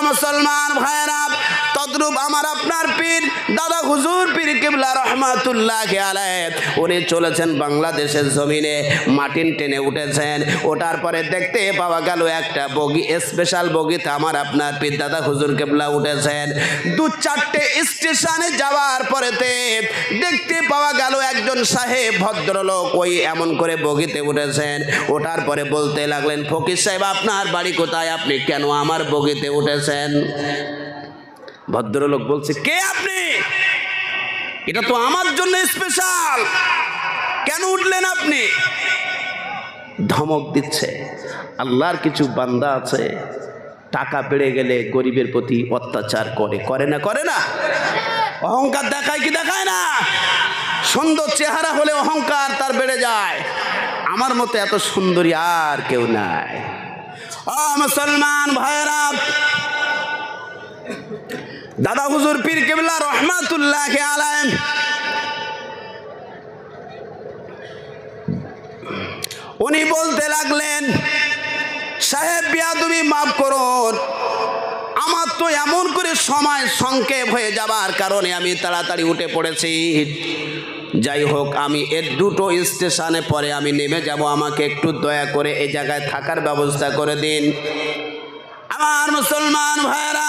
মুসলমান ভাইরা, তদ্রূপ আমার আপনার পীর দাদা হুজুর পীর কিবলা রহমাতুল্লাহি আলাইহি উনি চলেছেন বাংলাদেশের জমিনে, মাটিন টেনে উঠেছেন। ওঠার পরে দেখতে পাওয়া গেল একটা বগি, স্পেশাল বগিতে আমার আপনার পীর দাদা হুজুর কিবলা উঠেছেন। 2-4টে স্টেশনে যাওয়ার পরেতে দেখতে পাওয়া গেল একজন সাহেব ভদ্রলোক ওই এমন করে বগিতে উঠেছেন। ওঠার পরে বলতে লাগলেন, ফকির সাহেব আপনার বাড়ি কোথায়, আপনি কেন আমার বগিতে উঠেছেন? ভদ্রলোক বলছে, কে আপনি? এটা তো আমার জন্য স্পেশাল, কেন উঠলেন আপনি? ধমক দিচ্ছে। আল্লাহর কিছু বান্দা আছে টাকা বেড়ে গেলে গরিবের প্রতি অত্যাচার করে না? করে না? অহংকার দেখায় কি দেখায় না? সুন্দর চেহারা হলে অহংকার তার বেড়ে যায়। আমার মতো এত সুন্দরী আর কেউ নাই। মুসলমান ভাইরা, দাদা হুজুর পীর কিবলা রহমাতুল্লাহি আলাইহি উনি বলতে লাগলেন, সাহেব বিয়াদবি মাফ করুন, আমার তো এমন করে সময় সংক্ষেপ হয়ে যাবার কারণে আমি তাড়াতাড়ি উঠে পড়েছি। যাই হোক, আমি এর 2টো স্টেশনে পরে আমি নেমে যাব, আমাকে একটু দয়া করে এই জায়গায় থাকার ব্যবস্থা করে দিন। আমার মুসলমান ভাইরা,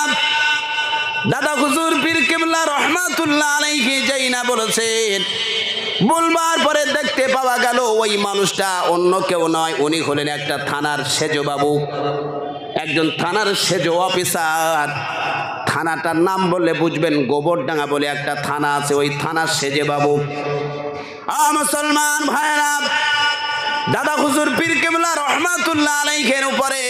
দাদা হুজুর পীর কিবলা রহমাতুল্লাহি আলাইহি যেই না বলেছেন, বলবার পরে দেখতে পাওয়া গেল ওই মানুষটা অন্য কেউ নয়, উনি হলেন একটা থানার সেজো বাবু, একজন থানার সেজো অফিসার। থানাটার নাম বললে বুঝবেন, গোবরডাঙ্গা বলে একটা থানা আছে, ওই থানার সেজে বাবু। মুসলমান ভাইরা, দাদা হুজুর পীর কিবলা রহমাতুল্লাহি আলাইহির উপরে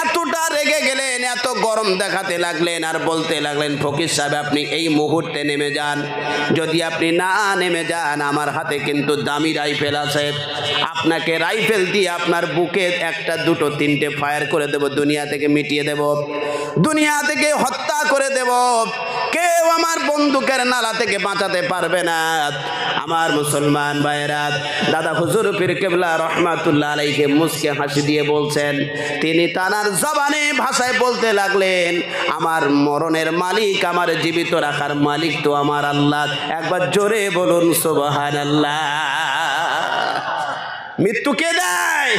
এতটা রেগে গেলেন, এত গরম দেখাতে লাগলেন আর বলতে লাগলেন, ফকির সাহেব আপনি এই মুহূর্তে নেমে যান, যদি আপনি না নেমে যান আমার হাতে কিন্তু দামি রাইফেল আছে, আপনাকে রাইফেল দিয়ে আপনার বুকে 1, 2, 3টে ফায়ার করে দেব, দুনিয়া থেকে মিটিয়ে দেব, দুনিয়া থেকে হত্যা করে দেব, কেউ আমার বন্দুকের নালা থেকে বাঁচাতে পারবে না। আমার মুসলমান ভাইরা, দাদা হুজুর পীর কিবলা রহমাতুল্লাহি আলাইহি মুস্কে হাসি দিয়ে বলছেন, তিনি তানার জবানে ভাষায় বলতে লাগলেন, আমার মরণের মালিক, আমার জীবিত রাখার মালিক তো আমার আল্লাহ। একবার জোরে বলুন সুবহানাল্লাহ। মৃত্যু কে দেয়?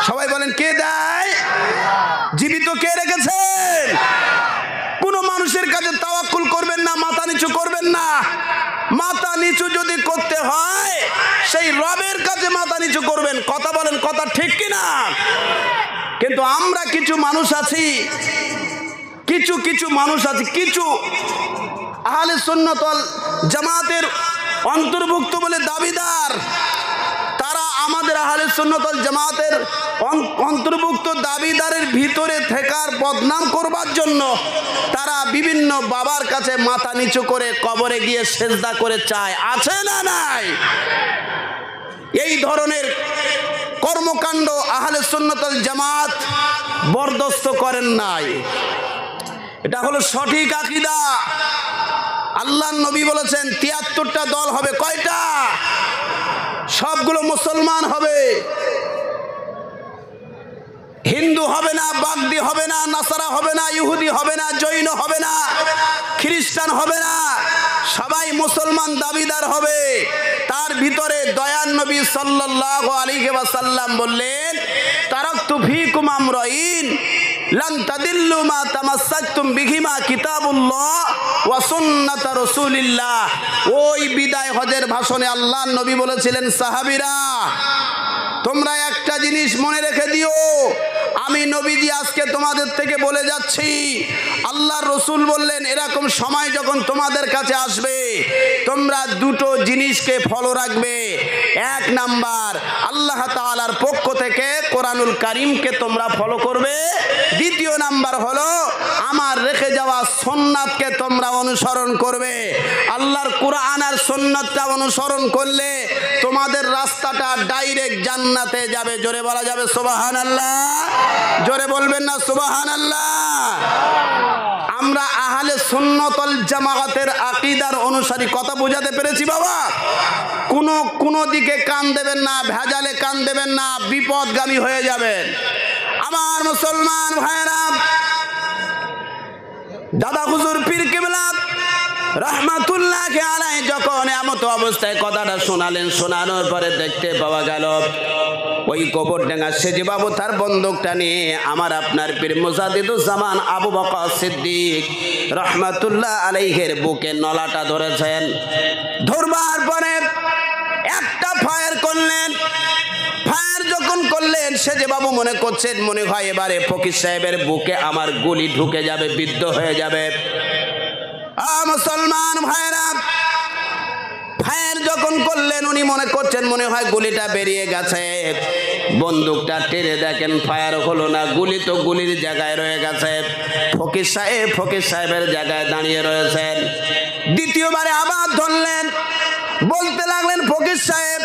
সবাই বলেন, কে দেয়? জীবিত কে রেখেছেন? কোন মানুষের কাছে তাওয়াক্কুল করবেন না, মাথা নিচু করবেন না। মাথা নিচু যদি করতে হয় সেই রবের কাছে মাথা নিচু করবেন। কথা বলেন, কথা ঠিক কিনা? কিন্তু আমরা কিছু মানুষ আছি, কিছু মানুষ আছে, কিছু আহলে সুন্নাত ওয়াল জামাতের অন্তর্ভুক্ত বলে দাবিদার, তারা আমাদের আহলে সুন্নাত ওয়াল জামাতের অন্তর্ভুক্ত দাবিদারের ভিতরে থাকার বদনাম করবার জন্য তারা বিভিন্ন বাবার কাছে মাথা নিচু করে কবরে গিয়ে সেজদা করে চায়। আছে না নাই? এই ধরনের কর্মকাণ্ড আহলে সুন্নাত ওয়াল জামাত বরদাস্ত করেন নাই। এটা হলো সঠিক আকীদা। আল্লাহর নবী বলেছেন 73টা দল হবে। কয়টা? সবগুলো মুসলমান হবে, হিন্দু হবে না, বাগদি হবে না, নাসারা হবে না, ইহুদি হবে না, জৈন হবে না, খ্রিস্টান হবে না, সবাই মুসলমান দাবিদার হবে। তার ভিতরে দয়ান নবী সাল্লাল্লাহু আলাইহি ওয়াসাল্লাম বললেন, তারাকতু ফীকুম আমরাইন লান তাদিল্লু মা তামাসসাকতুম বিহিমা কিতাবুল্লাহ ওয়া সুন্নাত রাসূলিল্লাহ। ওই বিদায় হজের ভাষণে আল্লাহর নবী বলেছিলেন, সাহাবীরা তোমরা একটা জিনিস মনে রেখে দিও, আমি নবীজি আজকে তোমাদের থেকে বলে যাচ্ছি, আল্লাহর রসুল বললেন এরকম সময় যখন তোমাদের কাছে আসবে তোমরা 2টো জিনিসকে ফলো রাখবে। 1 নাম্বার, আল্লাহ তাআলার পক্ষ থেকে কোরআনুল কারীমকে তোমরা ফলো করবে। 2য় নাম্বার হলো আমার রেখে যাওয়া সুন্নাতকে তোমরা অনুসরণ করবে। আল্লাহর কোরআন আর সুন্নাতটা অনুসরণ করলে তোমাদের রাস্তাটা ডাইরেক্ট জান্নাতে যাবে। জোরে বলা যাবে সুবহানাল্লাহ? জোরে বলবেন না সুবহানাল্লাহ? আমরা আহলে সুন্নাত ওয়াল জামাতের আকীদার অনুসারী। কথা বোঝাতে পেরেছি বাবা? কোন দিকে কান দেবেন না, ভেজালে কান দেবেন না, বিপদগামী হয়ে যাবেন। আমার মুসলমান ভাইরা, দাদা হুজুর পীর কেবলা রহমাতুল্লাহ আলাইহি যখন এমত অবস্থায় কথাটা শোনালেন, শোনানোর পরে দেখতে পাওয়া গেল ওই গোবরডাঙ্গা সেজে বাবু তার বন্দুকটা নিয়ে আমার আপনার পীর মুজাদ্দিদুজ্জামান আবু বকর সিদ্দিক রহমাতুল্লাহ আলাইহির বুকে নলাটা ধরেছেন। ধরবার পরে একটা ফায়ার করলেন। ফায়ার যখন করলেন সেজে বাবু মনে করছেন মনে হয় এবারে ফকির সাহেবের বুকে আমার গুলি ঢুকে যাবে, বিদ্ধ হয়ে যাবে। মুসলমান ভাইরা, ফায়ার যখন করলেন উনি মনে করছেন মনে হয় গুলিটা বেরিয়ে গেছে। বন্দুকটা টেনে দেখেন ফায়ার হলো না, গুলি তো গুলির জায়গায় রয়ে গেছে। ফকির সাহেবের জায়গায় দাঁড়িয়ে রয়েছেন। দ্বিতীয়বারে আবার ধরলেন, বলতে লাগলেন ফকির সাহেব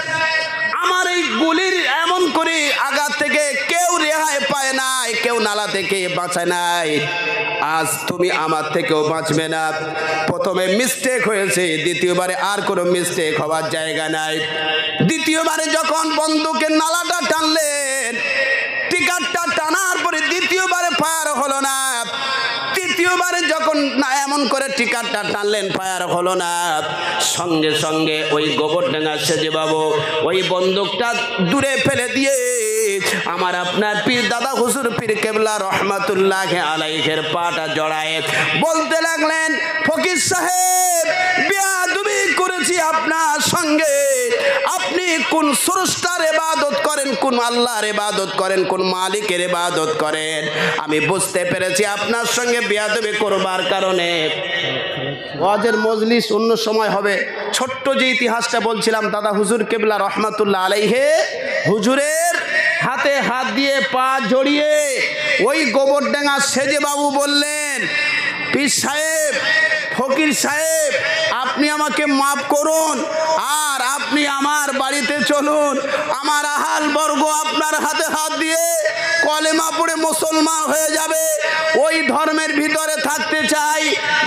আমার এই গুলির এমন করে আঘাত থেকে কেউ রেহাই পায় নাই, কেউ নালা থেকে বাঁচায় নাই, আজ তুমি আমার থেকেও বাঁচবে না। প্রথমে মিস্টেক হয়েছে, দ্বিতীয়বারে আর কোনো মিস্টেক হওয়ার জায়গা নাই। দ্বিতীয়বারে যখন বন্দুকের নালাটা টানলেন, টিকারটা টানার পরে দ্বিতীয়বারে ফায়ার হলো না। তৃতীয়বারে যখন না এমন করে টিকারটা টানলেন ফায়ার হলো না, সঙ্গে সঙ্গে ওই গোবরডাঙ্গা সেজে বাবু ওই বন্দুকটা দূরে ফেলে দিয়ে আমার আপনার পীর দাদা হুজুর পীর কেবলা রহমাতুল্লাহ আলাইহির পাটা জড়ায় বলতে লাগলেন ফকির সাহেব বেয়াদবি করেছি আপনার সঙ্গে। আপনি কোন স্রষ্টার ইবাদত করেন, কোন আল্লাহর ইবাদত করেন, কোন মালিকের ইবাদত করেন, আমি বুঝতে পেরেছি আপনার সঙ্গে বেয়াদবি করবার কারণে। ওয়াজের মজলিস অন্য সময় হবে। ছোট্ট যে ইতিহাসটা বলছিলাম, দাদা হুজুর কেবলা রহমাতুল্লাহ আলাইহি হুজুরের হাতে হাত দিয়ে পা জড়িয়ে ওই গোবরডাঙ্গা সেজে বাবু বললেন পীর সাহেব, ফকির সাহেব আপনি আমাকে মাফ করুন, আর আপনি আমার বাড়িতে চলুন, আমার আহাল বর্গ আপনার হাতে হাত দিয়ে কলেমা পড়ে মুসলমান হয়ে যাবে। ওই ধর্মের ভিতরে থাকতে চাই,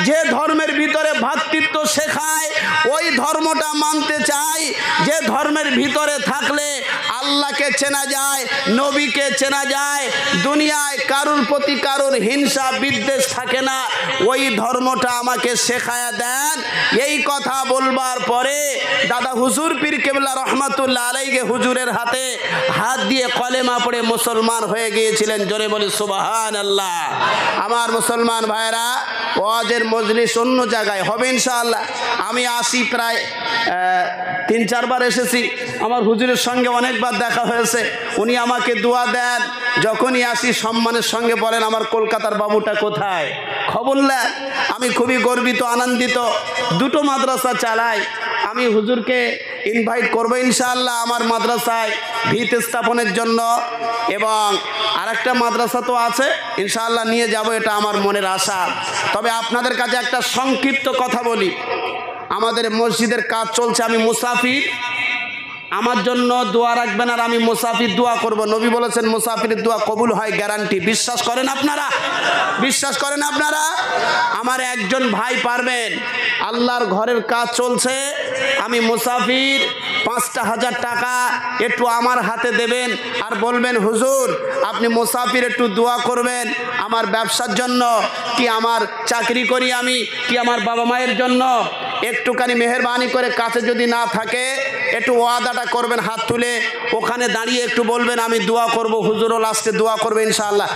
যে ধর্মের ভিতরে ভ্রাতৃত্ব শেখায় ওই ধর্মটা মানতে চাই, যে ধর্মের ভিতরে থাকলে আল্লাহকে চেনা যায়, নবীকে চেনা যায়, দুনিয়ায় কারুর প্রতি কারুর হিংসা বিদ্বেষ থাকে না, ওই ধর্মটা আমাকে শেখায়া দেন। এই কথা বলবার পরে দাদা হুজুর পীর কেবলা রহমাতুল্লাহ আলাইহি হুজুরের হাতে হাত দিয়ে কলেমা পড়ে মুসলমান হয়ে গিয়েছিলেন। জোরে বলি সুবহানাল্লাহ। আমার মুসলমান ভাইরা, ওয়াজের মজলিস অন্য জায়গায় হবে ইনশাআল্লাহ। আমি আসি প্রায় 3-4 বার এসেছি, আমার হুজুরের সঙ্গে অনেকবার দেখা হয়েছে। উনি আমাকে দোয়া দেন, যখনই আসি সম্মানের সঙ্গে বলেন আমার কলকাতার বাবুটা কোথায়, খবর নেন। আমি খুবই গর্বিত, আনন্দিত। 2টো মাদ্রাসা চালাই। আমি হুজুরকে ইনভাইট করবো ইনশাআল্লাহ আমার মাদ্রাসায় ভিত স্থাপনের জন্য, এবং আরেকটা মাদ্রাসা তো আছে ইনশাআল্লাহ নিয়ে যাব, এটা আমার মনের আশা। তবে আপনাদের কাছে একটা সংক্ষিপ্ত কথা বলি, আমাদের মসজিদের কাজ চলছে, আমি মুসাফির, আমার জন্য দোয়া রাখবেন আর আমি মুসাফির দোয়া করব। নবী বলেছেন মুসাফিরের দোয়া কবুল হয়, গ্যারান্টি। বিশ্বাস করেন আপনারা? বিশ্বাস করেন আপনারা? আমার একজন ভাই পারবেন, আল্লাহর ঘরের কাজ চলছে, আমি মুসাফির, 5,000 টাকা একটু আমার হাতে দেবেন আর বলবেন হুজুর আপনি মুসাফির একটু দোয়া করবেন আমার ব্যবসার জন্য, কি আমার চাকরি করি আমি, কি আমার বাবা মায়ের জন্য, একটুখানি মেহেরবানি করে কাছে যদি না থাকে একটু ওয়াদাটা করবেন হাত তুলে, ওখানে দাঁড়িয়ে একটু বলবেন আমি দোয়া করব, হুজুরও লাস্টে দোয়া করবে ইনশাআল্লাহ।